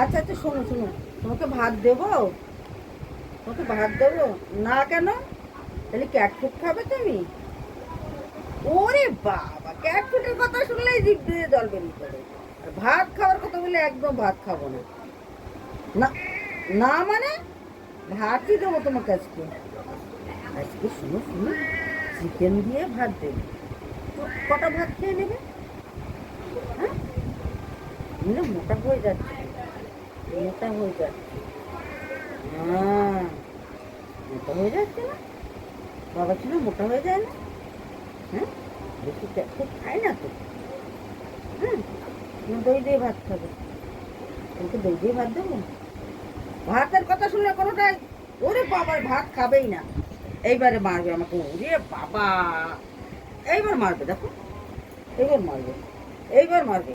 আচ্ছা আচ্ছা, শোনো শোনো, তোমাকে ভাত দেবো? তোমাকে ভাত দেবো না কেন? তাহলে ক্যাট ফুড খাবে তুমি? ওরে বাবা, ক্যাট ফুডের কথা শুনলেই জিভ দিয়ে জল বেরিয়ে পড়ে। আর ভাত খাওয়ার কথা বলে একদম ভাত খাবো না। না না মানে ভাতই দেবো তোমাকে আজকে। আজকে শুনো শুনো, চিকেন দিয়ে ভাত দেবে। তো কটা ভাত খেয়ে নেবে? হ্যাঁ, এমনি মোটা হয়ে যাচ্ছে, মোটা হয়ে যাচ্ছে। হ্যাঁ, মোটা হয়ে যাচ্ছে না? বাবা ছিল মোটা হয়ে যায় না? হ্যাঁ, বেশি খুব খায় না তো। হ্যাঁ, দই দিয়ে ভাত খাবে। তোমাকে দই দিয়ে ভাত দেবো? ভাতের কথা শুনলে কোনোটাই, ওরে বাবার ভাত খাবেই না। এইবারে মারবে আমাকে, ওরে বাবা, এইবার মারবে, দেখো এইবার মারবে, এইবার মারবে।